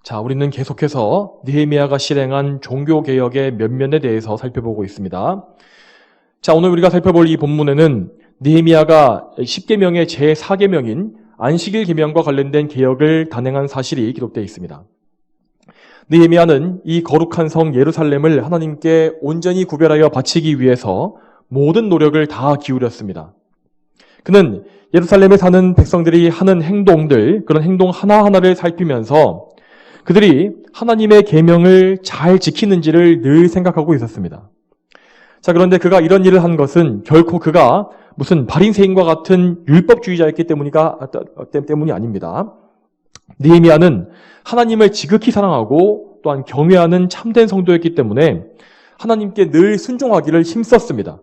자, 우리는 계속해서 느헤미야가 실행한 종교개혁의 면면에 대해서 살펴보고 있습니다. 자, 오늘 우리가 살펴볼 이 본문에는 느헤미야가 10계명의 제4계명인 안식일 계명과 관련된 개혁을 단행한 사실이 기록되어 있습니다. 느헤미야는 이 거룩한 성 예루살렘을 하나님께 온전히 구별하여 바치기 위해서 모든 노력을 다 기울였습니다. 그는 예루살렘에 사는 백성들이 하는 행동들, 그런 행동 하나하나를 살피면서 그들이 하나님의 계명을 잘 지키는지를 늘 생각하고 있었습니다. 자, 그런데 그가 이런 일을 한 것은 결코 그가 무슨 바리새인과 같은 율법주의자였기 때문이 아닙니다. 느헤미야는 하나님을 지극히 사랑하고 또한 경외하는 참된 성도였기 때문에 하나님께 늘 순종하기를 힘썼습니다.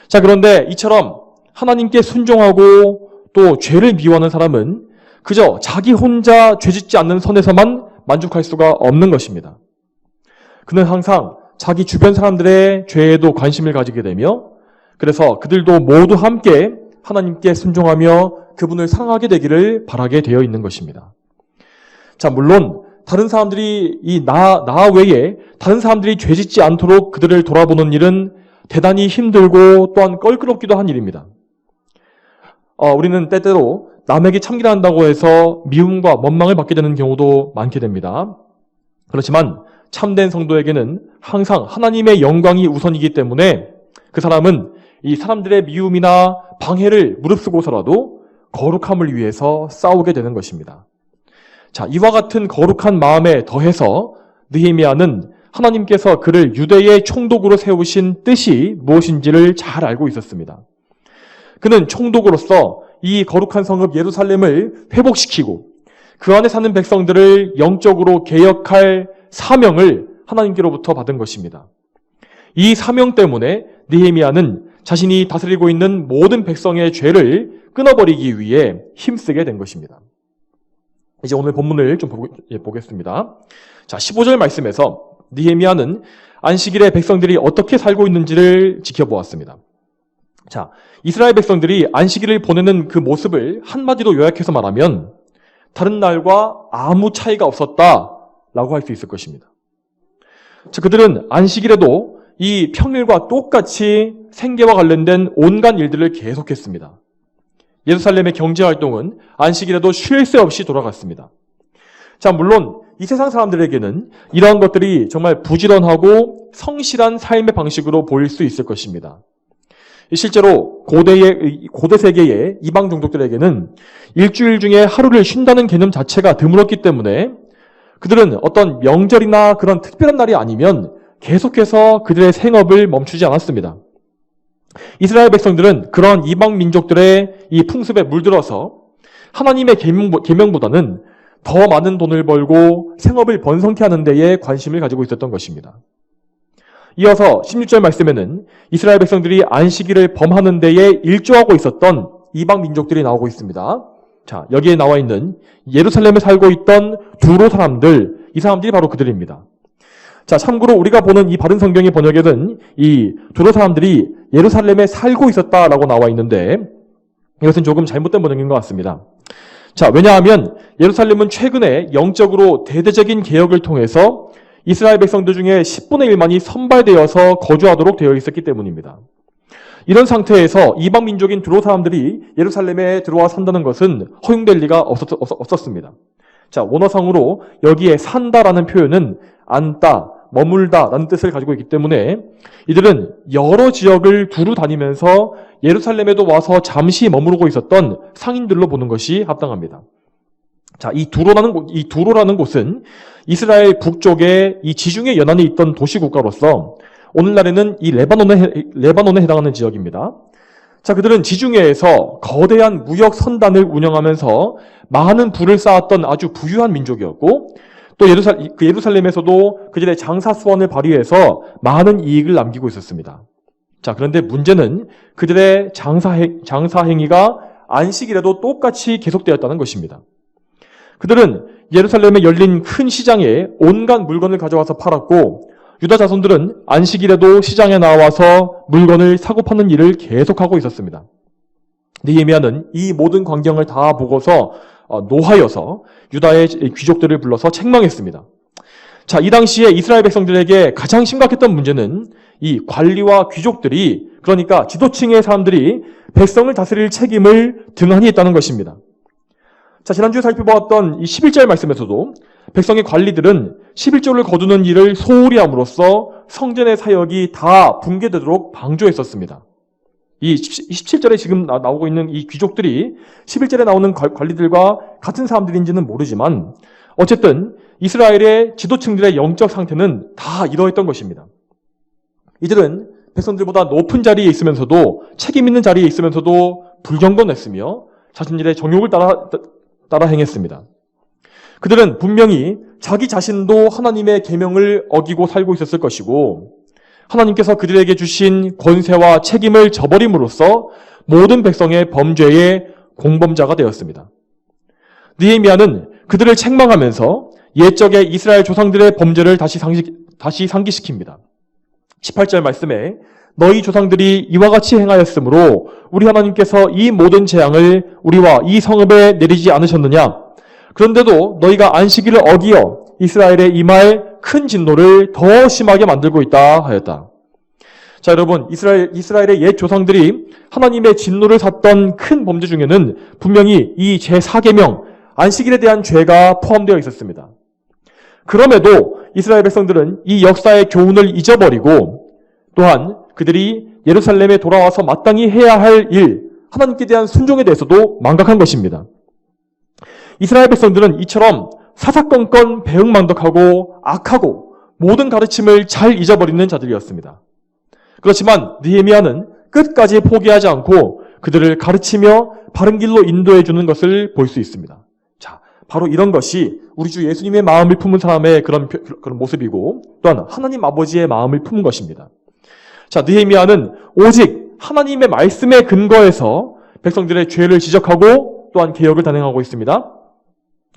자, 그런데 이처럼 하나님께 순종하고 또 죄를 미워하는 사람은 그저 자기 혼자 죄짓지 않는 선에서만 만족할 수가 없는 것입니다. 그는 항상 자기 주변 사람들의 죄에도 관심을 가지게 되며 그래서 그들도 모두 함께 하나님께 순종하며 그분을 사랑하게 되기를 바라게 되어 있는 것입니다. 자, 물론 다른 사람들이 나 외에 다른 사람들이 죄짓지 않도록 그들을 돌아보는 일은 대단히 힘들고 또한 껄끄럽기도 한 일입니다. 우리는 때때로 남에게 참기를 한다고 해서 미움과 원망을 받게 되는 경우도 많게 됩니다. 그렇지만 참된 성도에게는 항상 하나님의 영광이 우선이기 때문에 그 사람은 이 사람들의 미움이나 방해를 무릅쓰고서라도 거룩함을 위해서 싸우게 되는 것입니다. 자, 이와 같은 거룩한 마음에 더해서 느헤미야는 하나님께서 그를 유대의 총독으로 세우신 뜻이 무엇인지를 잘 알고 있었습니다. 그는 총독으로서 이 거룩한 성읍 예루살렘을 회복시키고 그 안에 사는 백성들을 영적으로 개혁할 사명을 하나님께로부터 받은 것입니다. 이 사명 때문에 느헤미야는 자신이 다스리고 있는 모든 백성의 죄를 끊어버리기 위해 힘쓰게 된 것입니다. 이제 오늘 본문을 좀 보겠습니다. 자, 15절 말씀에서 느헤미야는 안식일에 백성들이 어떻게 살고 있는지를 지켜보았습니다. 자, 이스라엘 백성들이 안식일을 보내는 그 모습을 한마디로 요약해서 말하면 다른 날과 아무 차이가 없었다라고 할 수 있을 것입니다. 자, 그들은 안식일에도 이 평일과 똑같이 생계와 관련된 온갖 일들을 계속했습니다. 예루살렘의 경제활동은 안식일에도 쉴 새 없이 돌아갔습니다. 자, 물론 이 세상 사람들에게는 이러한 것들이 정말 부지런하고 성실한 삶의 방식으로 보일 수 있을 것입니다. 실제로 고대 세계의 이방 종족들에게는 일주일 중에 하루를 쉰다는 개념 자체가 드물었기 때문에 그들은 어떤 명절이나 그런 특별한 날이 아니면 계속해서 그들의 생업을 멈추지 않았습니다. 이스라엘 백성들은 그런 이방 민족들의 이 풍습에 물들어서 하나님의 계명보다는 더 많은 돈을 벌고 생업을 번성케 하는 데에 관심을 가지고 있었던 것입니다. 이어서 16절 말씀에는 이스라엘 백성들이 안식일을 범하는 데에 일조하고 있었던 이방 민족들이 나오고 있습니다. 자, 여기에 나와 있는 예루살렘에 살고 있던 두로 사람들, 이 사람들이 바로 그들입니다. 자, 참고로 우리가 보는 이 바른 성경의 번역에는 이 두로 사람들이 예루살렘에 살고 있었다라고 나와 있는데 이것은 조금 잘못된 번역인 것 같습니다. 자, 왜냐하면 예루살렘은 최근에 영적으로 대대적인 개혁을 통해서 이스라엘 백성들 중에 10분의 1만이 선발되어서 거주하도록 되어 있었기 때문입니다. 이런 상태에서 이방 민족인 두로 사람들이 예루살렘에 들어와 산다는 것은 허용될 리가 없었습니다. 자, 원어상으로 여기에 산다라는 표현은 앉다, 머물다라는 뜻을 가지고 있기 때문에 이들은 여러 지역을 두루 다니면서 예루살렘에도 와서 잠시 머무르고 있었던 상인들로 보는 것이 합당합니다. 자, 이 두로라는 곳은 이스라엘 북쪽에 이 지중해 연안에 있던 도시 국가로서 오늘날에는 이 레바논에 해당하는 지역입니다. 자, 그들은 지중해에서 거대한 무역 선단을 운영하면서 많은 부를 쌓았던 아주 부유한 민족이었고 또 예루살렘에서도 그들의 장사 수완을 발휘해서 많은 이익을 남기고 있었습니다. 자, 그런데 문제는 그들의 장사 행위가 안식일에도 똑같이 계속되었다는 것입니다. 그들은 예루살렘에 열린 큰 시장에 온갖 물건을 가져와서 팔았고 유다 자손들은 안식일에도 시장에 나와서 물건을 사고 파는 일을 계속하고 있었습니다. 느헤미야는 이 모든 광경을 다 보고서 노하여서 유다의 귀족들을 불러서 책망했습니다. 자, 이 당시에 이스라엘 백성들에게 가장 심각했던 문제는 이 관리와 귀족들이, 그러니까 지도층의 사람들이 백성을 다스릴 책임을 등한히 했다는 것입니다. 자, 지난주에 살펴보았던 이 11절 말씀에서도 백성의 관리들은 11조를 거두는 일을 소홀히 함으로써 성전의 사역이 다 붕괴되도록 방조했었습니다. 이 17절에 지금 나오고 있는 이 귀족들이 11절에 나오는 관리들과 같은 사람들인지는 모르지만 어쨌든 이스라엘의 지도층들의 영적 상태는 다 이러했던 것입니다. 이들은 백성들보다 높은 자리에 있으면서도, 책임 있는 자리에 있으면서도 불경건했으며 자신들의 정욕을 따라 행했습니다. 그들은 분명히 자기 자신도 하나님의 계명을 어기고 살고 있었을 것이고 하나님께서 그들에게 주신 권세와 책임을 저버림으로써 모든 백성의 범죄의 공범자가 되었습니다. 느헤미야는 그들을 책망하면서 옛적의 이스라엘 조상들의 범죄를 다시 상기시킵니다. 18절 말씀에 너희 조상들이 이와 같이 행하였으므로 우리 하나님께서 이 모든 재앙을 우리와 이 성읍에 내리지 않으셨느냐? 그런데도 너희가 안식일을 어기어 이스라엘에 임할 큰 진노를 더 심하게 만들고 있다 하였다. 자, 여러분, 이스라엘의 옛 조상들이 하나님의 진노를 샀던 큰 범죄 중에는 분명히 이 제4계명, 안식일에 대한 죄가 포함되어 있었습니다. 그럼에도 이스라엘 백성들은 이 역사의 교훈을 잊어버리고 또한 그들이 예루살렘에 돌아와서 마땅히 해야 할 일, 하나님께 대한 순종에 대해서도 망각한 것입니다. 이스라엘 백성들은 이처럼 사사건건 배응망덕하고 악하고 모든 가르침을 잘 잊어버리는 자들이었습니다. 그렇지만 느헤미야는 끝까지 포기하지 않고 그들을 가르치며 바른 길로 인도해 주는 것을 볼 수 있습니다. 자, 바로 이런 것이 우리 주 예수님의 마음을 품은 사람의 그런 모습이고 또한 하나님 아버지의 마음을 품은 것입니다. 자, 느헤미야는 오직 하나님의 말씀에 근거해서 백성들의 죄를 지적하고 또한 개혁을 단행하고 있습니다.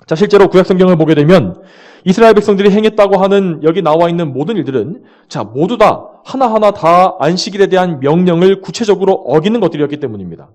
자, 실제로 구약성경을 보게 되면 이스라엘 백성들이 행했다고 하는 여기 나와 있는 모든 일들은 자, 모두 다 하나하나 다 안식일에 대한 명령을 구체적으로 어기는 것들이었기 때문입니다.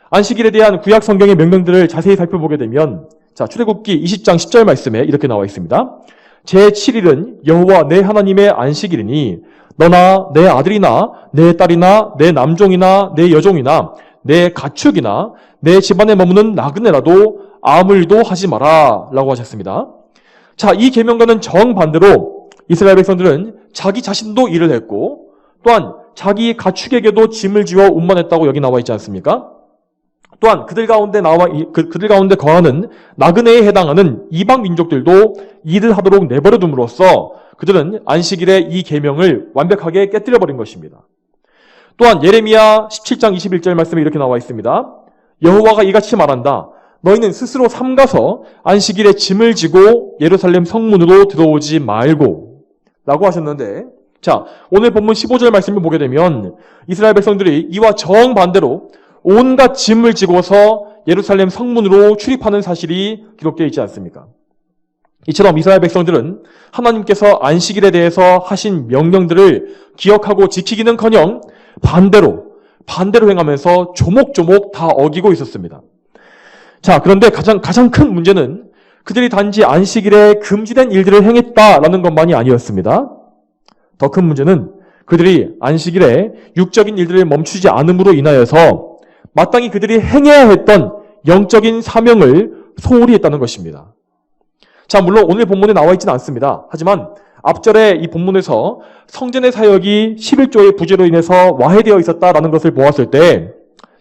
안식일에 대한 구약성경의 명령들을 자세히 살펴보게 되면 자, 출애굽기 20장 10절 말씀에 이렇게 나와 있습니다. 제7일은 여호와 내 하나님의 안식일이니 너나 내 아들이나 내 딸이나 내 남종이나 내 여종이나 내 가축이나 내 집안에 머무는 나그네라도 아무 일도 하지 마라 라고 하셨습니다. 자, 이 계명과는 정반대로 이스라엘 백성들은 자기 자신도 일을 했고 또한 자기 가축에게도 짐을 지어 운반했다고 여기 나와 있지 않습니까? 또한 그들 가운데 거하는 나그네에 해당하는 이방 민족들도 일을 하도록 내버려 둠으로써 그들은 안식일의 이 계명을 완벽하게 깨뜨려버린 것입니다. 또한 예레미야 17장 21절 말씀에 이렇게 나와 있습니다. 여호와가 이같이 말한다. 너희는 스스로 삼가서 안식일에 짐을 지고 예루살렘 성문으로 들어오지 말고 라고 하셨는데 자, 오늘 본문 15절 말씀을 보게 되면 이스라엘 백성들이 이와 정반대로 온갖 짐을 지고서 예루살렘 성문으로 출입하는 사실이 기록되어 있지 않습니까? 이처럼 이스라엘 백성들은 하나님께서 안식일에 대해서 하신 명령들을 기억하고 지키기는커녕 반대로 행하면서 조목조목 다 어기고 있었습니다. 자, 그런데 가장 큰 문제는 그들이 단지 안식일에 금지된 일들을 행했다라는 것만이 아니었습니다. 더 큰 문제는 그들이 안식일에 육적인 일들을 멈추지 않음으로 인하여서 마땅히 그들이 행해야 했던 영적인 사명을 소홀히 했다는 것입니다. 자, 물론 오늘 본문에 나와 있지는 않습니다. 하지만 앞절에 이 본문에서 성전의 사역이 11조의 부재로 인해서 와해되어 있었다라는 것을 보았을 때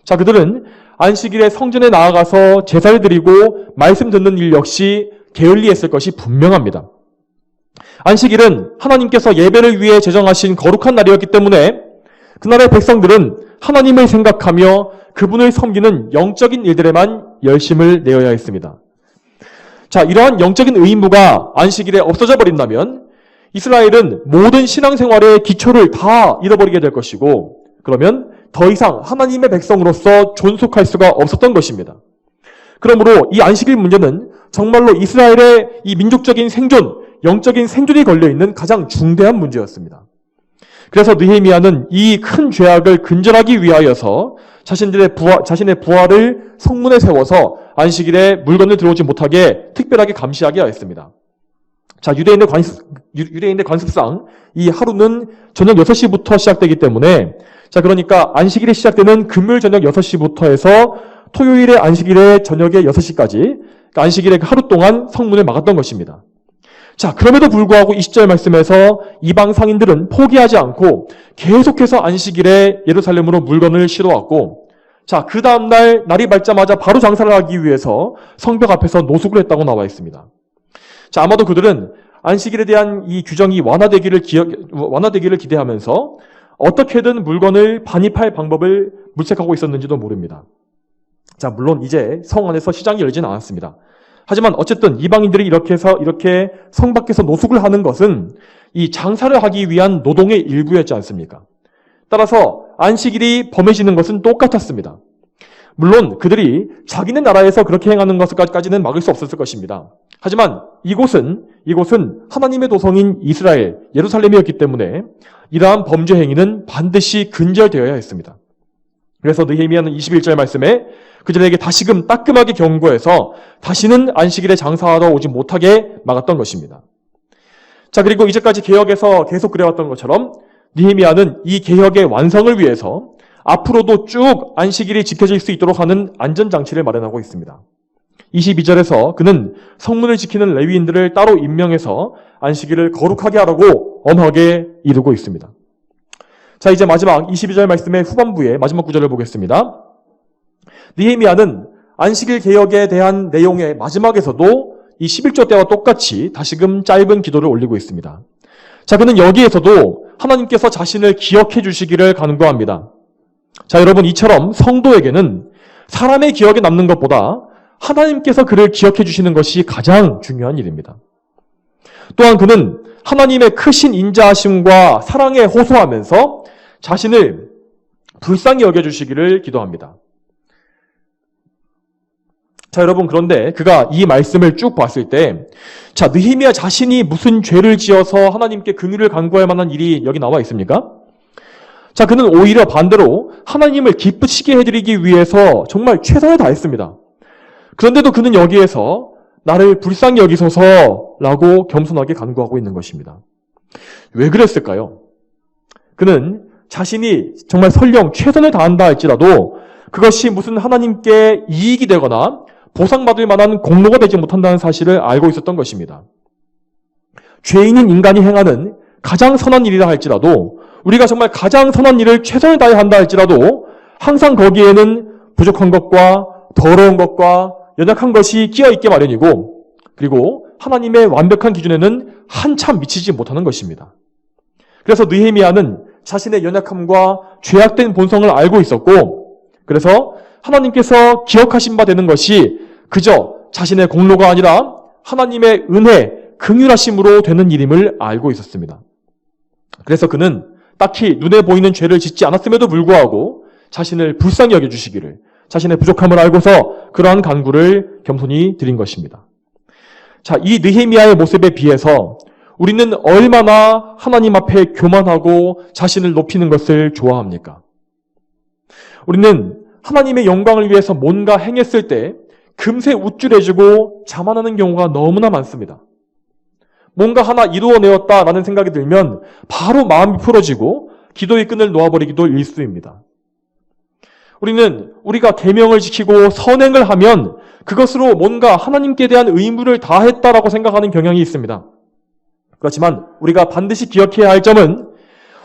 자, 그들은 안식일에 성전에 나아가서 제사를 드리고 말씀 듣는 일 역시 게을리했을 것이 분명합니다. 안식일은 하나님께서 예배를 위해 제정하신 거룩한 날이었기 때문에 그날의 백성들은 하나님을 생각하며 그분을 섬기는 영적인 일들에만 열심을 내어야 했습니다. 자, 이러한 영적인 의무가 안식일에 없어져 버린다면 이스라엘은 모든 신앙생활의 기초를 다 잃어버리게 될 것이고 그러면 더 이상 하나님의 백성으로서 존속할 수가 없었던 것입니다. 그러므로 이 안식일 문제는 정말로 이스라엘의 이 민족적인 생존, 영적인 생존이 걸려있는 가장 중대한 문제였습니다. 그래서 느헤미야는 이 큰 죄악을 근절하기 위하여서 자신의 부하를 성문에 세워서 안식일에 물건을 들어오지 못하게 특별하게 감시하게 하였습니다. 자, 유대인의 관습상 이 하루는 저녁 6시부터 시작되기 때문에, 자, 그러니까 안식일이 시작되는 금요일 저녁 6시부터 해서 토요일의 안식일의 저녁에 6시까지, 그러니까 안식일의 하루 동안 성문을 막았던 것입니다. 자, 그럼에도 불구하고 20절 말씀에서 이방 상인들은 포기하지 않고 계속해서 안식일에 예루살렘으로 물건을 실어왔고, 자, 그 다음날 날이 밝자마자 바로 장사를 하기 위해서 성벽 앞에서 노숙을 했다고 나와 있습니다. 자, 아마도 그들은 안식일에 대한 이 규정이 완화되기를 기대하면서 어떻게든 물건을 반입할 방법을 물색하고 있었는지도 모릅니다. 자, 물론 이제 성 안에서 시장이 열진 않았습니다. 하지만 어쨌든 이방인들이 이렇게 성 밖에서 노숙을 하는 것은 이 장사를 하기 위한 노동의 일부였지 않습니까? 따라서 안식일이 범해지는 것은 똑같았습니다. 물론 그들이 자기네 나라에서 그렇게 행하는 것까지는 막을 수 없었을 것입니다. 하지만 이곳은 하나님의 도성인 이스라엘, 예루살렘이었기 때문에 이러한 범죄 행위는 반드시 근절되어야 했습니다. 그래서 느헤미야는 21절 말씀에 그들에게 다시금 따끔하게 경고해서 다시는 안식일에 장사하러 오지 못하게 막았던 것입니다. 자, 그리고 이제까지 개혁에서 계속 그래왔던 것처럼 느헤미야는 이 개혁의 완성을 위해서 앞으로도 쭉 안식일이 지켜질 수 있도록 하는 안전장치를 마련하고 있습니다. 22절에서 그는 성문을 지키는 레위인들을 따로 임명해서 안식일을 거룩하게 하라고 엄하게 이르고 있습니다. 자, 이제 마지막 22절 말씀의 후반부의 마지막 구절을 보겠습니다. 느헤미야는 안식일 개혁에 대한 내용의 마지막에서도 이 11조 때와 똑같이 다시금 짧은 기도를 올리고 있습니다. 자, 그는 여기에서도 하나님께서 자신을 기억해 주시기를 간구합니다. 자, 여러분, 이처럼 성도에게는 사람의 기억에 남는 것보다 하나님께서 그를 기억해 주시는 것이 가장 중요한 일입니다. 또한 그는 하나님의 크신 인자하심과 사랑에 호소하면서 자신을 불쌍히 여겨주시기를 기도합니다. 자, 여러분, 그런데 그가 이 말씀을 쭉 봤을 때, 자, 느헤미야 자신이 무슨 죄를 지어서 하나님께 긍휼을 간구할 만한 일이 여기 나와 있습니까? 자, 그는 오히려 반대로 하나님을 기쁘시게 해드리기 위해서 정말 최선을 다했습니다. 그런데도 그는 여기에서 나를 불쌍히 여기소서라고 겸손하게 간구하고 있는 것입니다. 왜 그랬을까요? 그는 자신이 정말 설령 최선을 다한다 할지라도 그것이 무슨 하나님께 이익이 되거나 보상받을 만한 공로가 되지 못한다는 사실을 알고 있었던 것입니다. 죄인인 인간이 행하는 가장 선한 일이라 할지라도, 우리가 정말 가장 선한 일을 최선을 다해 한다 할지라도 항상 거기에는 부족한 것과 더러운 것과 연약한 것이 끼어있게 마련이고, 그리고 하나님의 완벽한 기준에는 한참 미치지 못하는 것입니다. 그래서 느헤미야는 자신의 연약함과 죄악된 본성을 알고 있었고, 그래서 하나님께서 기억하신 바 되는 것이 그저 자신의 공로가 아니라 하나님의 은혜, 긍휼하심으로 되는 일임을 알고 있었습니다. 그래서 그는 딱히 눈에 보이는 죄를 짓지 않았음에도 불구하고 자신을 불쌍히 여겨주시기를, 자신의 부족함을 알고서 그러한 간구를 겸손히 드린 것입니다. 자, 이 느헤미야의 모습에 비해서 우리는 얼마나 하나님 앞에 교만하고 자신을 높이는 것을 좋아합니까? 우리는 하나님의 영광을 위해서 뭔가 행했을 때 금세 우쭐해지고 자만하는 경우가 너무나 많습니다. 뭔가 하나 이루어내었다라는 생각이 들면 바로 마음이 풀어지고 기도의 끈을 놓아버리기도 일쑤입니다. 우리는 우리가 계명을 지키고 선행을 하면 그것으로 뭔가 하나님께 대한 의무를 다했다라고 생각하는 경향이 있습니다. 그렇지만 우리가 반드시 기억해야 할 점은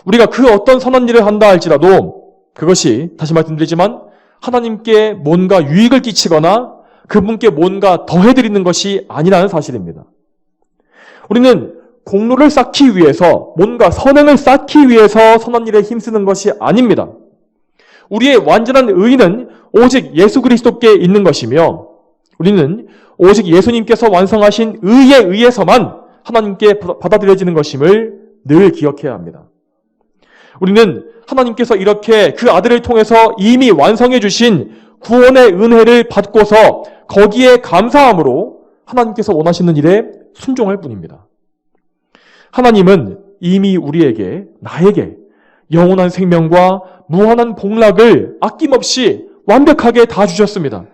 우리가 그 어떤 선한 일을 한다 할지라도 그것이, 다시 말씀드리지만, 하나님께 뭔가 유익을 끼치거나 그분께 뭔가 더해드리는 것이 아니라는 사실입니다. 우리는 공로를 쌓기 위해서, 뭔가 선행을 쌓기 위해서 선한 일에 힘쓰는 것이 아닙니다. 우리의 완전한 의의는 오직 예수 그리스도께 있는 것이며, 우리는 오직 예수님께서 완성하신 의에 의해서만 하나님께 받아들여지는 것임을 늘 기억해야 합니다. 우리는 하나님께서 이렇게 그 아들을 통해서 이미 완성해 주신 구원의 은혜를 받고서 거기에 감사함으로 하나님께서 원하시는 일에 순종할 뿐입니다. 하나님은 이미 우리에게, 나에게 영원한 생명과 무한한 복락을 아낌없이 완벽하게 다 주셨습니다.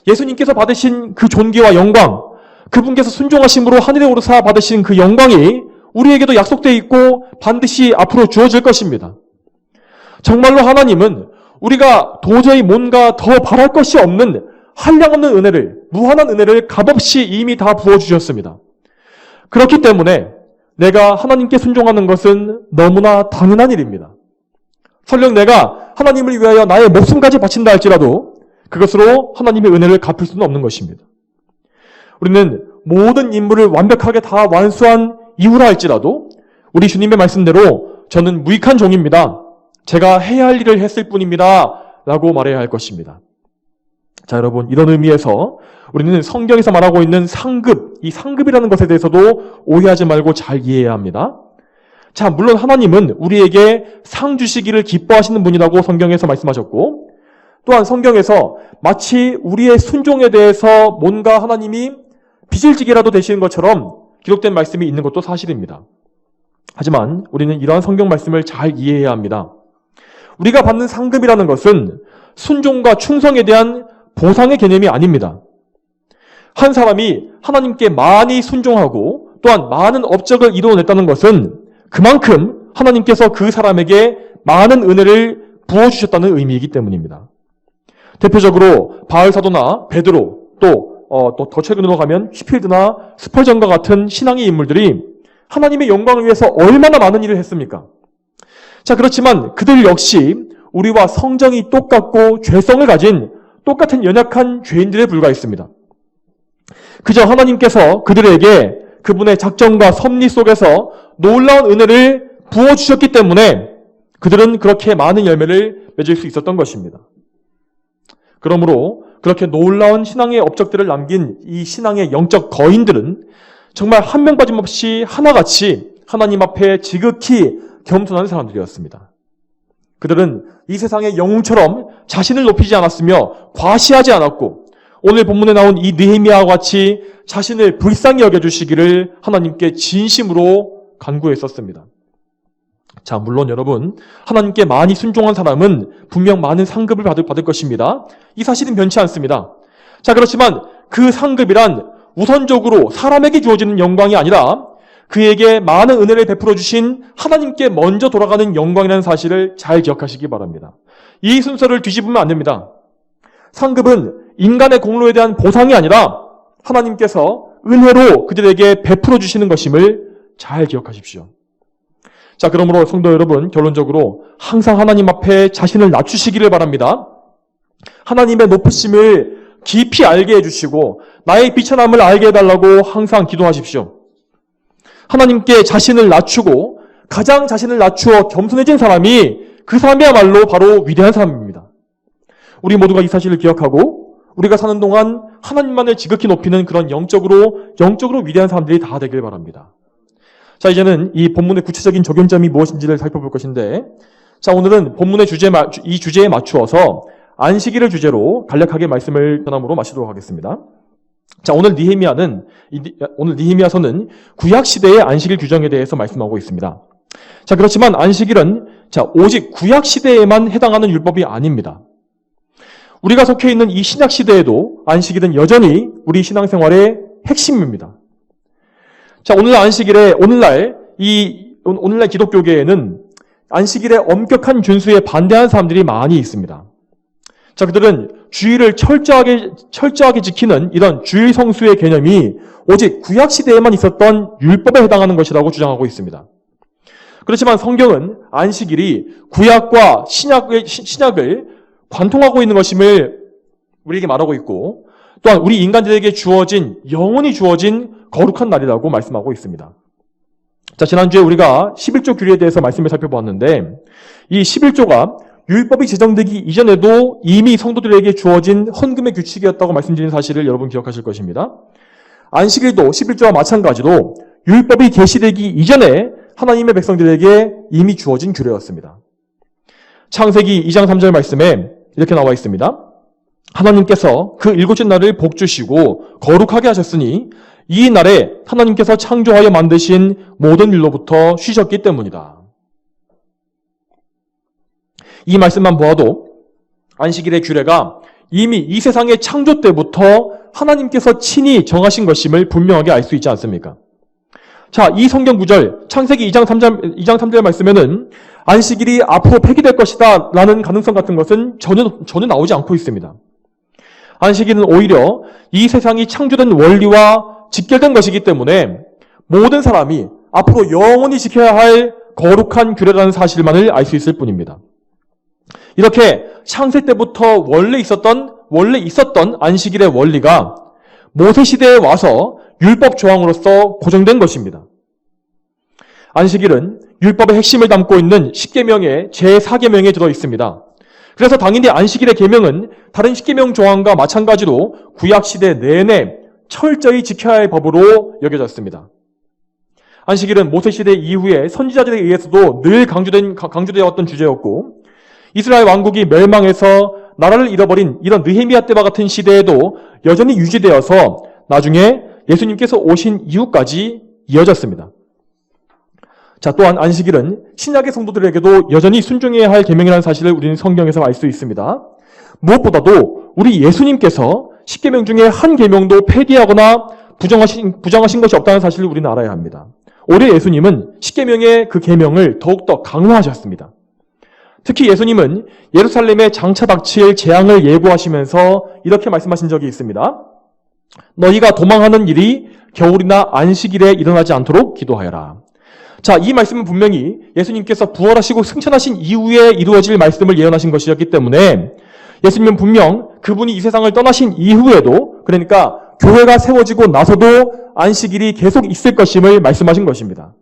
예수님께서 받으신 그 존귀와 영광, 그분께서 순종하심으로 하늘에 오르사 받으신 그 영광이 우리에게도 약속되어 있고 반드시 앞으로 주어질 것입니다. 정말로 하나님은 우리가 도저히 뭔가 더 바랄 것이 없는 한량없는 은혜를, 무한한 은혜를 값없이 이미 다 부어주셨습니다. 그렇기 때문에 내가 하나님께 순종하는 것은 너무나 당연한 일입니다. 설령 내가 하나님을 위하여 나의 목숨까지 바친다 할지라도 그것으로 하나님의 은혜를 갚을 수는 없는 것입니다. 우리는 모든 임무를 완벽하게 다 완수한 이후라 할지라도 우리 주님의 말씀대로 저는 무익한 종입니다. 제가 해야 할 일을 했을 뿐입니다. 라고 말해야 할 것입니다. 자, 여러분, 이런 의미에서 우리는 성경에서 말하고 있는 상급, 이 상급이라는 것에 대해서도 오해하지 말고 잘 이해해야 합니다. 자, 물론 하나님은 우리에게 상 주시기를 기뻐하시는 분이라고 성경에서 말씀하셨고, 또한 성경에서 마치 우리의 순종에 대해서 뭔가 하나님이 빚을 지게라도 되시는 것처럼 기록된 말씀이 있는 것도 사실입니다. 하지만 우리는 이러한 성경 말씀을 잘 이해해야 합니다. 우리가 받는 상급이라는 것은 순종과 충성에 대한 보상의 개념이 아닙니다. 한 사람이 하나님께 많이 순종하고 또한 많은 업적을 이루어냈다는 것은 그만큼 하나님께서 그 사람에게 많은 은혜를 부어주셨다는 의미이기 때문입니다. 대표적으로 바울 사도나 베드로 또 더 최근으로 가면 휘필드나 스펄전과 같은 신앙의 인물들이 하나님의 영광을 위해서 얼마나 많은 일을 했습니까? 자, 그렇지만 그들 역시 우리와 성정이 똑같고 죄성을 가진 똑같은 연약한 죄인들에 불과했습니다. 그저 하나님께서 그들에게 그분의 작정과 섭리 속에서 놀라운 은혜를 부어주셨기 때문에 그들은 그렇게 많은 열매를 맺을 수 있었던 것입니다. 그러므로 그렇게 놀라운 신앙의 업적들을 남긴 이 신앙의 영적 거인들은 정말 한 명 빠짐없이 하나같이 하나님 앞에 지극히 겸손한 사람들이었습니다. 그들은 이 세상의 영웅처럼 자신을 높이지 않았으며 과시하지 않았고 오늘 본문에 나온 이 느헤미야와 같이 자신을 불쌍히 여겨주시기를 하나님께 진심으로 간구했었습니다. 자, 물론 여러분, 하나님께 많이 순종한 사람은 분명 많은 상급을 받을 것입니다. 이 사실은 변치 않습니다. 자, 그렇지만 그 상급이란 우선적으로 사람에게 주어지는 영광이 아니라 그에게 많은 은혜를 베풀어 주신 하나님께 먼저 돌아가는 영광이라는 사실을 잘 기억하시기 바랍니다. 이 순서를 뒤집으면 안 됩니다. 상급은 인간의 공로에 대한 보상이 아니라 하나님께서 은혜로 그들에게 베풀어 주시는 것임을 잘 기억하십시오. 자, 그러므로 성도 여러분, 결론적으로 항상 하나님 앞에 자신을 낮추시기를 바랍니다. 하나님의 높으심을 깊이 알게 해주시고 나의 비천함을 알게 해달라고 항상 기도하십시오. 하나님께 자신을 낮추고 가장 자신을 낮추어 겸손해진 사람이 그 사람이야말로 바로 위대한 사람입니다. 우리 모두가 이 사실을 기억하고 우리가 사는 동안 하나님만을 지극히 높이는 그런 영적으로 위대한 사람들이 다 되길 바랍니다. 자, 이제는 이 본문의 구체적인 적용점이 무엇인지를 살펴볼 것인데, 자, 오늘은 본문의 이 주제에 맞추어서 안식일을 주제로 간략하게 말씀을 전함으로 마치도록 하겠습니다. 자, 오늘 느헤미야서는 구약 시대의 안식일 규정에 대해서 말씀하고 있습니다. 자, 그렇지만 안식일은 오직 구약 시대에만 해당하는 율법이 아닙니다. 우리가 속해 있는 이 신약 시대에도 안식일은 여전히 우리 신앙생활의 핵심입니다. 자, 오늘날 기독교계에는 안식일의 엄격한 준수에 반대하는 사람들이 많이 있습니다. 자, 그들은 주일을 철저하게 지키는 이런 주일 성수의 개념이 오직 구약 시대에만 있었던 율법에 해당하는 것이라고 주장하고 있습니다. 그렇지만 성경은 안식일이 구약과 신약을 관통하고 있는 것임을 우리에게 말하고 있고, 또한 우리 인간들에게 영원히 주어진 거룩한 날이라고 말씀하고 있습니다. 자, 지난주에 우리가 11조 규례에 대해서 말씀을 살펴보았는데, 이 11조가 율법이 제정되기 이전에도 이미 성도들에게 주어진 헌금의 규칙이었다고 말씀드린 사실을 여러분 기억하실 것입니다. 안식일도 11조와 마찬가지로 율법이 계시되기 이전에 하나님의 백성들에게 이미 주어진 규례였습니다. 창세기 2장 3절 말씀에 이렇게 나와 있습니다. 하나님께서 그 일곱째 날을 복주시고 거룩하게 하셨으니 이 날에 하나님께서 창조하여 만드신 모든 일로부터 쉬셨기 때문이다. 이 말씀만 보아도 안식일의 규례가 이미 이 세상의 창조 때부터 하나님께서 친히 정하신 것임을 분명하게 알 수 있지 않습니까? 자, 이 성경 구절, 창세기 2장 3절 말씀에는 안식일이 앞으로 폐기될 것이다 라는 가능성 같은 것은 전혀 나오지 않고 있습니다. 안식일은 오히려 이 세상이 창조된 원리와 직결된 것이기 때문에 모든 사람이 앞으로 영원히 지켜야 할 거룩한 규례라는 사실만을 알 수 있을 뿐입니다. 이렇게 창세 때부터 원래 있었던 안식일의 원리가 모세 시대에 와서 율법 조항으로서 고정된 것입니다. 안식일은 율법의 핵심을 담고 있는 10계명의 제4계명에 들어 있습니다. 그래서 당연히 안식일의 계명은 다른 10계명 조항과 마찬가지로 구약 시대 내내 철저히 지켜야 할 법으로 여겨졌습니다. 안식일은 모세 시대 이후에 선지자들에 의해서도 늘 강조되어 왔던 주제였고, 이스라엘 왕국이 멸망해서 나라를 잃어버린 이런 느헤미야 때와 같은 시대에도 여전히 유지되어서 나중에 예수님께서 오신 이후까지 이어졌습니다. 자, 또한 안식일은 신약의 성도들에게도 여전히 순종해야 할 계명이라는 사실을 우리는 성경에서 알 수 있습니다. 무엇보다도 우리 예수님께서 10계명 중에 한 계명도 폐기하거나 부정하신 것이 없다는 사실을 우리는 알아야 합니다. 오히려 예수님은 10계명의 그 계명을 더욱더 강화하셨습니다. 특히 예수님은 예루살렘에 장차 닥칠 재앙을 예고하시면서 이렇게 말씀하신 적이 있습니다. 너희가 도망하는 일이 겨울이나 안식일에 일어나지 않도록 기도하여라. 자, 이 말씀은 분명히 예수님께서 부활하시고 승천하신 이후에 이루어질 말씀을 예언하신 것이었기 때문에 예수님은 분명 그분이 이 세상을 떠나신 이후에도, 그러니까 교회가 세워지고 나서도 안식일이 계속 있을 것임을 말씀하신 것입니다.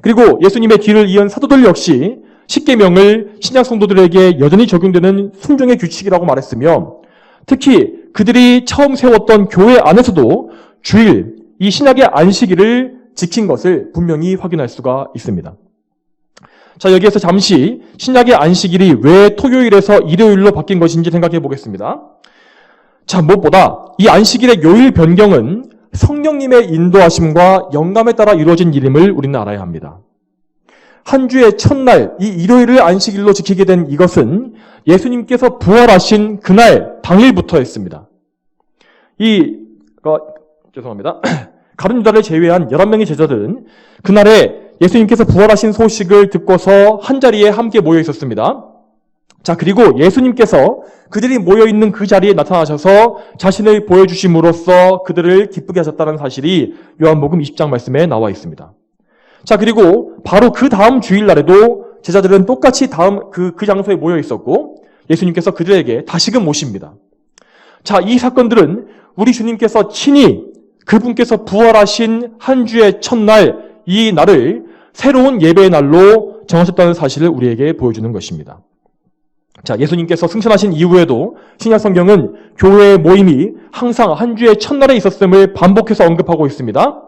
그리고 예수님의 뒤를 이은 사도들 역시 10계명을 신약 성도들에게 여전히 적용되는 순종의 규칙이라고 말했으며, 특히 그들이 처음 세웠던 교회 안에서도 주일, 이 신약의 안식일을 지킨 것을 분명히 확인할 수가 있습니다. 자, 여기에서 잠시 신약의 안식일이 왜 토요일에서 일요일로 바뀐 것인지 생각해 보겠습니다. 자, 무엇보다 이 안식일의 요일 변경은 성령님의 인도하심과 영감에 따라 이루어진 일임을 우리는 알아야 합니다. 한 주의 첫날, 이 일요일을 안식일로 지키게 된 이것은 예수님께서 부활하신 그날 당일부터였습니다. 죄송합니다. 가룟 유다를 제외한 11명의 제자들은 그날에 예수님께서 부활하신 소식을 듣고서 한자리에 함께 모여 있었습니다. 자, 그리고 예수님께서 그들이 모여있는 그 자리에 나타나셔서 자신을 보여주심으로써 그들을 기쁘게 하셨다는 사실이 요한복음 20장 말씀에 나와 있습니다. 자, 그리고 바로 그 다음 주일날에도 제자들은 똑같이 그 장소에 모여 있었고 예수님께서 그들에게 다시금 오십니다. 자, 이 사건들은 우리 주님께서 친히 그분께서 부활하신 한 주의 첫날, 이 날을 새로운 예배의 날로 정하셨다는 사실을 우리에게 보여주는 것입니다. 자, 예수님께서 승천하신 이후에도 신약 성경은 교회의 모임이 항상 한 주의 첫날에 있었음을 반복해서 언급하고 있습니다.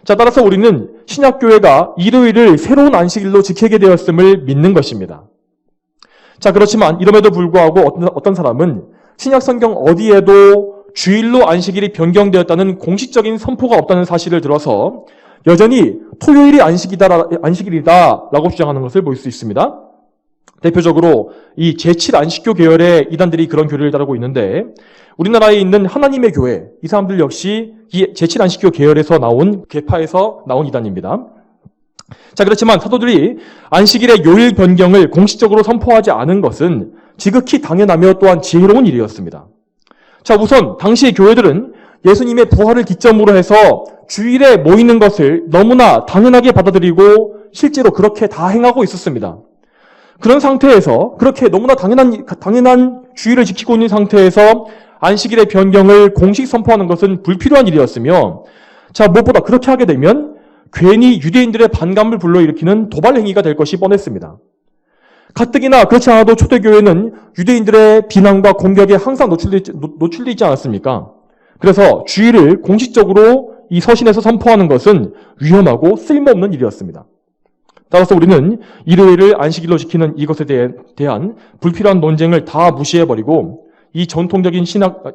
자, 따라서 우리는 신약교회가 일요일을 새로운 안식일로 지키게 되었음을 믿는 것입니다. 자, 그렇지만 이럼에도 불구하고 어떤 사람은 신약 성경 어디에도 주일로 안식일이 변경되었다는 공식적인 선포가 없다는 사실을 들어서 여전히 토요일이 안식일이다라고 주장하는 것을 볼 수 있습니다. 대표적으로 이 제7안식교 계열의 이단들이 그런 교리를 따르고 있는데, 우리나라에 있는 하나님의 교회, 이 사람들 역시 이 제7안식교 계열에서 나온 계파에서 나온 이단입니다. 자, 그렇지만 사도들이 안식일의 요일 변경을 공식적으로 선포하지 않은 것은 지극히 당연하며 또한 지혜로운 일이었습니다. 자, 우선 당시 교회들은 예수님의 부활을 기점으로 해서 주일에 모이는 것을 너무나 당연하게 받아들이고 실제로 그렇게 다 행하고 있었습니다. 그런 상태에서, 그렇게 너무나 당연한 주일을 지키고 있는 상태에서 안식일의 변경을 공식 선포하는 것은 불필요한 일이었으며, 자, 무엇보다 그렇게 하게 되면 괜히 유대인들의 반감을 불러일으키는 도발 행위가 될 것이 뻔했습니다. 가뜩이나 그렇지 않아도 초대교회는 유대인들의 비난과 공격에 항상 노출되어 있지 않았습니까? 그래서 주일을 공식적으로 이 서신에서 선포하는 것은 위험하고 쓸모없는 일이었습니다. 따라서 우리는 일요일을 안식일로 지키는 이것에 대한 불필요한 논쟁을 다 무시해버리고 이 전통적인 신학과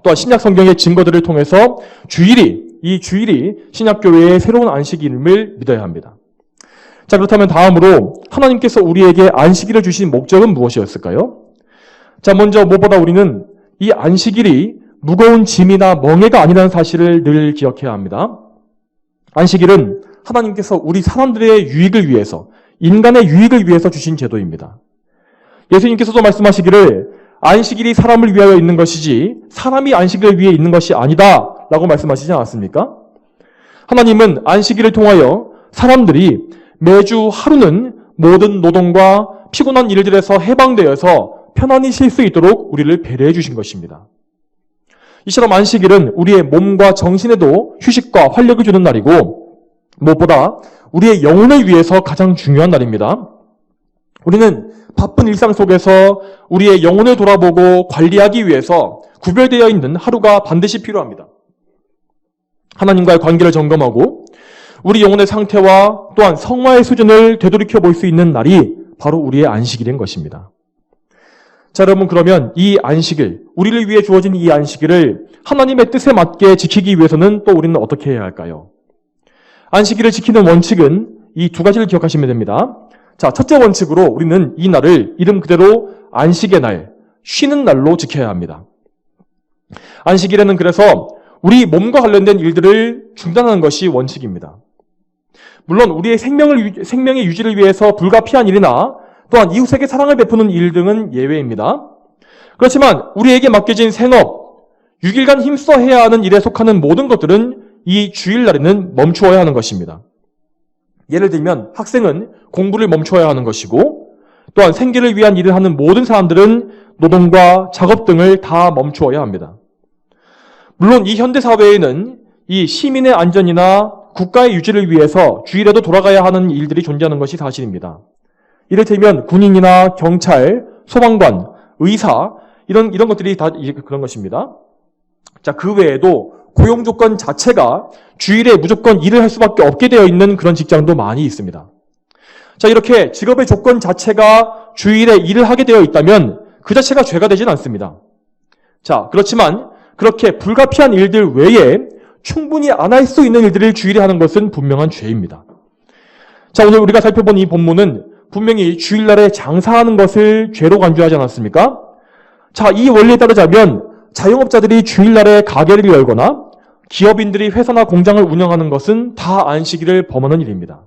또한 신약 성경의 증거들을 통해서 이 주일이 신약교회의 새로운 안식일임을 믿어야 합니다. 자, 그렇다면 다음으로 하나님께서 우리에게 안식일을 주신 목적은 무엇이었을까요? 자, 먼저 무엇보다 우리는 이 안식일이 무거운 짐이나 멍해가 아니라는 사실을 늘 기억해야 합니다. 안식일은 하나님께서 우리 사람들의 유익을 위해서, 인간의 유익을 위해서 주신 제도입니다. 예수님께서도 말씀하시기를 안식일이 사람을 위하여 있는 것이지 사람이 안식일을 위해 있는 것이 아니다 라고 말씀하시지 않았습니까? 하나님은 안식일을 통하여 사람들이 매주 하루는 모든 노동과 피곤한 일들에서 해방되어서 편안히 쉴 수 있도록 우리를 배려해 주신 것입니다. 이처럼 안식일은 우리의 몸과 정신에도 휴식과 활력을 주는 날이고 무엇보다 우리의 영혼을 위해서 가장 중요한 날입니다. 우리는 바쁜 일상 속에서 우리의 영혼을 돌아보고 관리하기 위해서 구별되어 있는 하루가 반드시 필요합니다. 하나님과의 관계를 점검하고 우리 영혼의 상태와 또한 성화의 수준을 되돌이켜 볼 수 있는 날이 바로 우리의 안식일인 것입니다. 자, 여러분, 그러면 이 안식일, 우리를 위해 주어진 이 안식일을 하나님의 뜻에 맞게 지키기 위해서는 또 우리는 어떻게 해야 할까요? 안식일을 지키는 원칙은 이 두 가지를 기억하시면 됩니다. 자, 첫째 원칙으로 우리는 이 날을 이름 그대로 안식의 날, 쉬는 날로 지켜야 합니다. 안식일에는 그래서 우리 몸과 관련된 일들을 중단하는 것이 원칙입니다. 물론 우리의 생명의 유지를 위해서 불가피한 일이나 또한 이웃에게 사랑을 베푸는 일 등은 예외입니다. 그렇지만 우리에게 맡겨진 생업, 6일간 힘써 해야 하는 일에 속하는 모든 것들은 이 주일날에는 멈추어야 하는 것입니다. 예를 들면 학생은 공부를 멈춰야 하는 것이고 또한 생계를 위한 일을 하는 모든 사람들은 노동과 작업 등을 다 멈추어야 합니다. 물론 이 현대사회에는 이 시민의 안전이나 국가의 유지를 위해서 주일에도 돌아가야 하는 일들이 존재하는 것이 사실입니다. 이를테면 군인이나 경찰, 소방관, 의사 이런 것들이 다 그런 것입니다. 자, 그 외에도 고용 조건 자체가 주일에 무조건 일을 할 수밖에 없게 되어 있는 그런 직장도 많이 있습니다. 자, 이렇게 직업의 조건 자체가 주일에 일을 하게 되어 있다면 그 자체가 죄가 되진 않습니다. 자, 그렇지만 그렇게 불가피한 일들 외에 충분히 안 할 수 있는 일들을 주일에 하는 것은 분명한 죄입니다. 자, 오늘 우리가 살펴본 이 본문은 분명히 주일날에 장사하는 것을 죄로 간주하지 않았습니까? 자, 이 원리에 따르자면 자영업자들이 주일날에 가게를 열거나 기업인들이 회사나 공장을 운영하는 것은 다 안식일을 범하는 일입니다.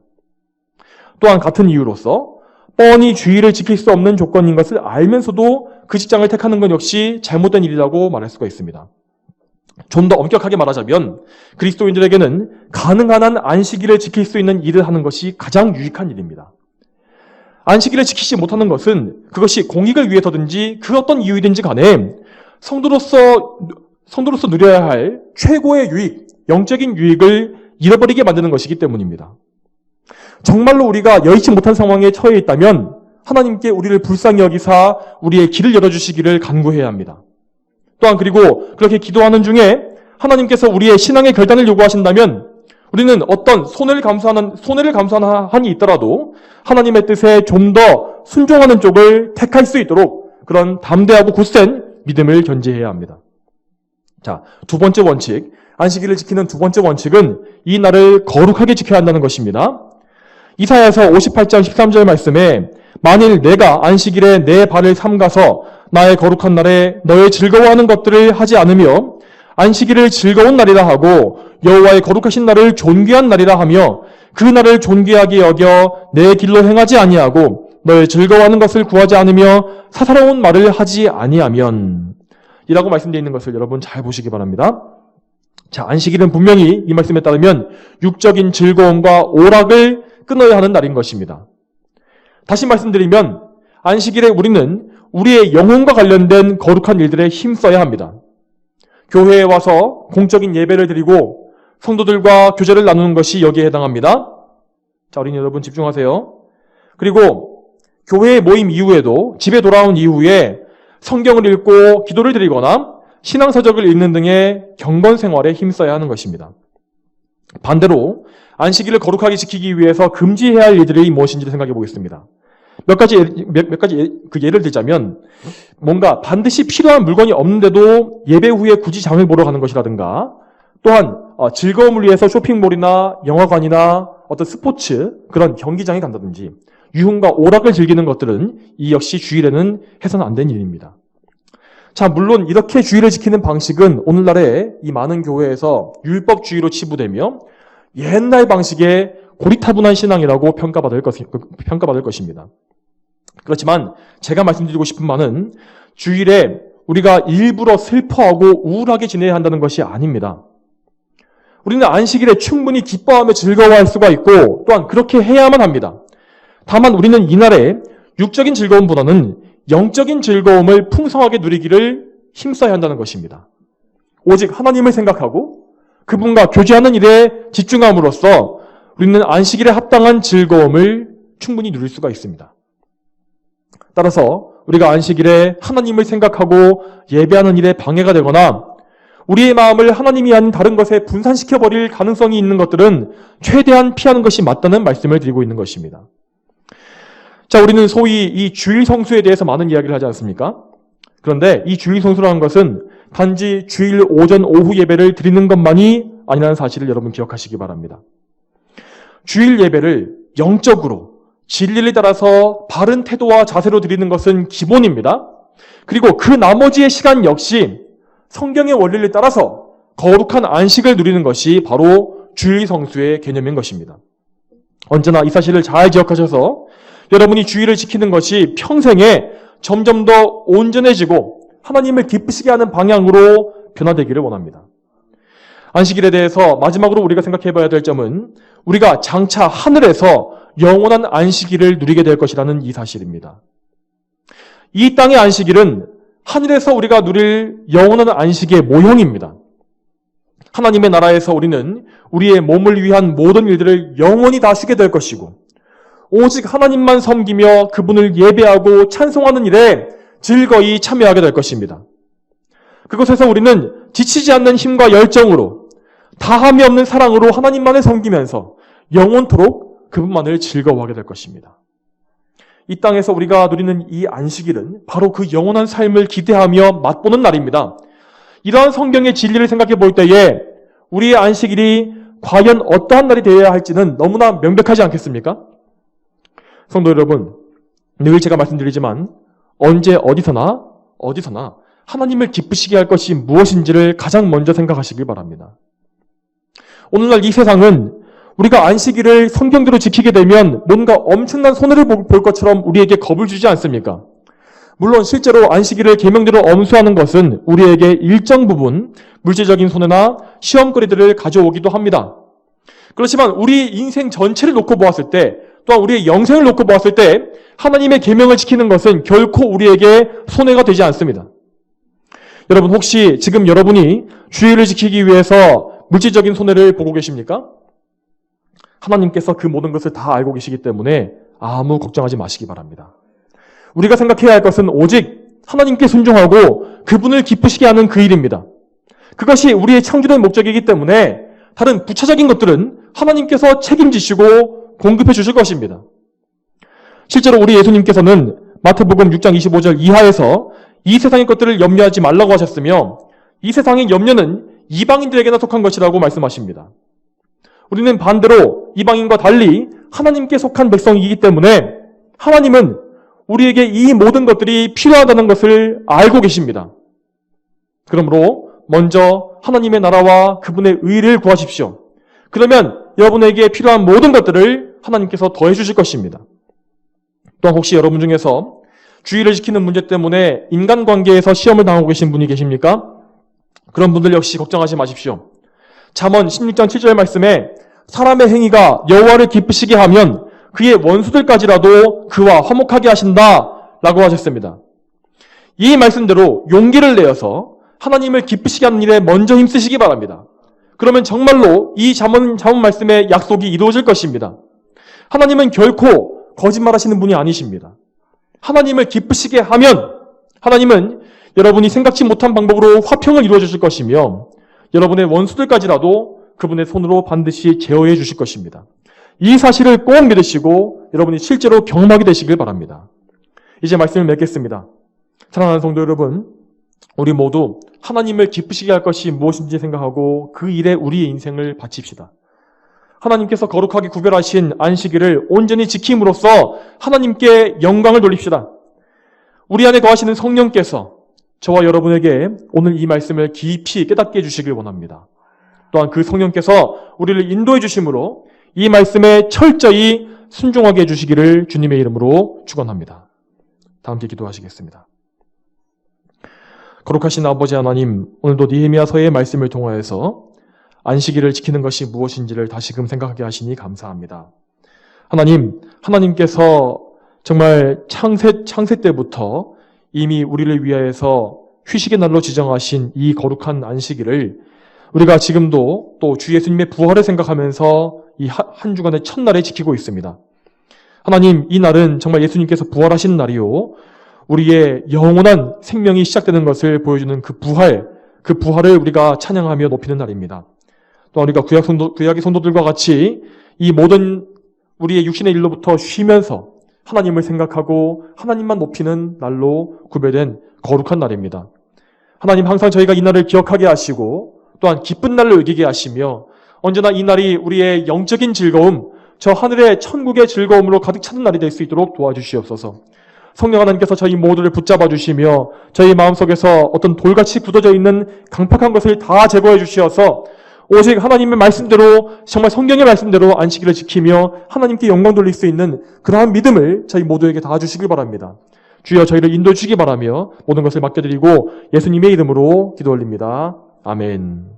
또한 같은 이유로서 뻔히 주일을 지킬 수 없는 조건인 것을 알면서도 그 직장을 택하는 것 역시 잘못된 일이라고 말할 수가 있습니다. 좀 더 엄격하게 말하자면 그리스도인들에게는 가능한 한 안식일을 지킬 수 있는 일을 하는 것이 가장 유익한 일입니다. 안식일을 지키지 못하는 것은 그것이 공익을 위해서든지 그 어떤 이유이든지 간에 성도로서 누려야 할 최고의 유익, 영적인 유익을 잃어버리게 만드는 것이기 때문입니다. 정말로 우리가 여의치 못한 상황에 처해 있다면 하나님께 우리를 불쌍히 여기사 우리의 길을 열어주시기를 간구해야 합니다. 또한 그리고 그렇게 기도하는 중에 하나님께서 우리의 신앙의 결단을 요구하신다면 우리는 어떤 손해를 감수하는 한이 있더라도 하나님의 뜻에 좀 더 순종하는 쪽을 택할 수 있도록 그런 담대하고 굳센 믿음을 견지해야 합니다. 자, 두 번째 원칙, 안식일을 지키는 두 번째 원칙은 이 날을 거룩하게 지켜야 한다는 것입니다. 이사야서 58장 13절 말씀에 만일 내가 안식일에 내 발을 삼가서 나의 거룩한 날에 너의 즐거워하는 것들을 하지 않으며 안식일을 즐거운 날이라 하고 여호와의 거룩하신 날을 존귀한 날이라 하며 그 날을 존귀하게 여겨 내 길로 행하지 아니하고 너의 즐거워하는 것을 구하지 않으며 사사로운 말을 하지 아니하면 이라고 말씀되어 있는 것을 여러분 잘 보시기 바랍니다. 자, 안식일은 분명히 이 말씀에 따르면 육적인 즐거움과 오락을 끊어야 하는 날인 것입니다. 다시 말씀드리면 안식일에 우리는 우리의 영혼과 관련된 거룩한 일들에 힘써야 합니다. 교회에 와서 공적인 예배를 드리고 성도들과 교제를 나누는 것이 여기에 해당합니다. 자, 어린이 여러분 집중하세요. 그리고 교회의 모임 이후에도 집에 돌아온 이후에 성경을 읽고 기도를 드리거나 신앙서적을 읽는 등의 경건 생활에 힘써야 하는 것입니다. 반대로 안식일을 거룩하게 지키기 위해서 금지해야 할 일들이 무엇인지를 생각해 보겠습니다. 몇 가지 예를 들자면 뭔가 반드시 필요한 물건이 없는데도 예배 후에 굳이 장을 보러 가는 것이라든가 또한 즐거움을 위해서 쇼핑몰이나 영화관이나 어떤 스포츠, 그런 경기장에 간다든지 유흥과 오락을 즐기는 것들은 이 역시 주일에는 해서는 안 되는 일입니다. 자, 물론 이렇게 주일을 지키는 방식은 오늘날의 이 많은 교회에서 율법주의로 치부되며 옛날 방식의 고리타분한 신앙이라고 평가받을 것입니다. 그렇지만 제가 말씀드리고 싶은 바는 주일에 우리가 일부러 슬퍼하고 우울하게 지내야 한다는 것이 아닙니다. 우리는 안식일에 충분히 기뻐하며 즐거워할 수가 있고 또한 그렇게 해야만 합니다. 다만 우리는 이날에 육적인 즐거움보다는 영적인 즐거움을 풍성하게 누리기를 힘써야 한다는 것입니다. 오직 하나님을 생각하고 그분과 교제하는 일에 집중함으로써 우리는 안식일에 합당한 즐거움을 충분히 누릴 수가 있습니다. 따라서 우리가 안식일에 하나님을 생각하고 예배하는 일에 방해가 되거나 우리의 마음을 하나님이 아닌 다른 것에 분산시켜버릴 가능성이 있는 것들은 최대한 피하는 것이 맞다는 말씀을 드리고 있는 것입니다. 자, 우리는 소위 이 주일 성수에 대해서 많은 이야기를 하지 않습니까? 그런데 이 주일 성수라는 것은 단지 주일 오전 오후 예배를 드리는 것만이 아니라는 사실을 여러분 기억하시기 바랍니다. 주일 예배를 영적으로 진리를 따라서 바른 태도와 자세로 드리는 것은 기본입니다. 그리고 그 나머지의 시간 역시 성경의 원리를 따라서 거룩한 안식을 누리는 것이 바로 주일 성수의 개념인 것입니다. 언제나 이 사실을 잘 기억하셔서 여러분이 주일을 지키는 것이 평생에 점점 더 온전해지고 하나님을 기쁘시게 하는 방향으로 변화되기를 원합니다. 안식일에 대해서 마지막으로 우리가 생각해 봐야 될 점은 우리가 장차 하늘에서 영원한 안식일을 누리게 될 것이라는 이 사실입니다. 이 땅의 안식일은 하늘에서 우리가 누릴 영원한 안식의 모형입니다. 하나님의 나라에서 우리는 우리의 몸을 위한 모든 일들을 영원히 다 쉬게 될 것이고 오직 하나님만 섬기며 그분을 예배하고 찬송하는 일에 즐거이 참여하게 될 것입니다. 그곳에서 우리는 지치지 않는 힘과 열정으로 다함이 없는 사랑으로 하나님만을 섬기면서 영원토록 그분만을 즐거워하게 될 것입니다. 이 땅에서 우리가 누리는 이 안식일은 바로 그 영원한 삶을 기대하며 맛보는 날입니다. 이러한 성경의 진리를 생각해 볼 때에 우리의 안식일이 과연 어떠한 날이 되어야 할지는 너무나 명백하지 않겠습니까? 성도 여러분, 늘 제가 말씀드리지만 언제 어디서나 하나님을 기쁘시게 할 것이 무엇인지를 가장 먼저 생각하시길 바랍니다. 오늘날 이 세상은 우리가 안식일을 성경대로 지키게 되면 뭔가 엄청난 손해를 볼 것처럼 우리에게 겁을 주지 않습니까? 물론 실제로 안식일을 계명대로 엄수하는 것은 우리에게 일정 부분 물질적인 손해나 시험거리들을 가져오기도 합니다. 그렇지만 우리 인생 전체를 놓고 보았을 때 또한 우리의 영생을 놓고 보았을 때 하나님의 계명을 지키는 것은 결코 우리에게 손해가 되지 않습니다. 여러분 혹시 지금 여러분이 주일을 지키기 위해서 물질적인 손해를 보고 계십니까? 하나님께서 그 모든 것을 다 알고 계시기 때문에 아무 걱정하지 마시기 바랍니다. 우리가 생각해야 할 것은 오직 하나님께 순종하고 그분을 기쁘시게 하는 그 일입니다. 그것이 우리의 창조된 목적이기 때문에 다른 부차적인 것들은 하나님께서 책임지시고 공급해 주실 것입니다. 실제로 우리 예수님께서는 마태복음 6장 25절 이하에서 이 세상의 것들을 염려하지 말라고 하셨으며 이 세상의 염려는 이방인들에게나 속한 것이라고 말씀하십니다. 우리는 반대로 이방인과 달리 하나님께 속한 백성이기 때문에 하나님은 우리에게 이 모든 것들이 필요하다는 것을 알고 계십니다. 그러므로 먼저 하나님의 나라와 그분의 의를 구하십시오. 그러면 여러분에게 필요한 모든 것들을 하나님께서 더해 주실 것입니다. 또한 혹시 여러분 중에서 주일을 지키는 문제 때문에 인간관계에서 시험을 당하고 계신 분이 계십니까? 그런 분들 역시 걱정하지 마십시오. 잠언 16장 7절 말씀에 사람의 행위가 여호와를 기쁘시게 하면 그의 원수들까지라도 그와 화목하게 하신다 라고 하셨습니다. 이 말씀대로 용기를 내어서 하나님을 기쁘시게 하는 일에 먼저 힘쓰시기 바랍니다. 그러면 정말로 이 잠언 말씀의 약속이 이루어질 것입니다. 하나님은 결코 거짓말하시는 분이 아니십니다. 하나님을 기쁘시게 하면 하나님은 여러분이 생각지 못한 방법으로 화평을 이루어 주실 것이며 여러분의 원수들까지라도 그분의 손으로 반드시 제어해 주실 것입니다. 이 사실을 꼭 믿으시고 여러분이 실제로 경험하게 되시길 바랍니다. 이제 말씀을 맺겠습니다. 사랑하는 성도 여러분, 우리 모두 하나님을 기쁘시게 할 것이 무엇인지 생각하고 그 일에 우리의 인생을 바칩시다. 하나님께서 거룩하게 구별하신 안식일을 온전히 지킴으로써 하나님께 영광을 돌립시다. 우리 안에 거하시는 성령께서 저와 여러분에게 오늘 이 말씀을 깊이 깨닫게 해주시길 원합니다. 또한 그 성령께서 우리를 인도해 주심으로 이 말씀에 철저히 순종하게 해주시기를 주님의 이름으로 축원합니다. 다 함께 기도하시겠습니다. 거룩하신 아버지 하나님, 오늘도 느헤미야서의 말씀을 통하여서 안식일을 지키는 것이 무엇인지를 다시금 생각하게 하시니 감사합니다. 하나님께서 정말 창세 때부터 이미 우리를 위하여서 휴식의 날로 지정하신 이 거룩한 안식일을 우리가 지금도 또 주 예수님의 부활을 생각하면서 이 한 주간의 첫날에 지키고 있습니다. 하나님, 이 날은 정말 예수님께서 부활하신 날이요, 우리의 영원한 생명이 시작되는 것을 보여주는 그 부활을 우리가 찬양하며 높이는 날입니다. 또 우리가 구약의 성도들과 같이 이 모든 우리의 육신의 일로부터 쉬면서 하나님을 생각하고 하나님만 높이는 날로 구별된 거룩한 날입니다. 하나님, 항상 저희가 이 날을 기억하게 하시고 또한 기쁜 날로 여기게 하시며 언제나 이 날이 우리의 영적인 즐거움, 저 하늘의 천국의 즐거움으로 가득 차는 날이 될 수 있도록 도와주시옵소서. 성령 하나님께서 저희 모두를 붙잡아 주시며 저희 마음속에서 어떤 돌같이 굳어져 있는 강팍한 것을 다 제거해 주시어서 오직 하나님의 말씀대로, 정말 성경의 말씀대로 안식일을 지키며 하나님께 영광 돌릴 수 있는 그러한 믿음을 저희 모두에게 다 주시길 바랍니다. 주여, 저희를 인도해 주시기 바라며 모든 것을 맡겨드리고 예수님의 이름으로 기도 올립니다. 아멘.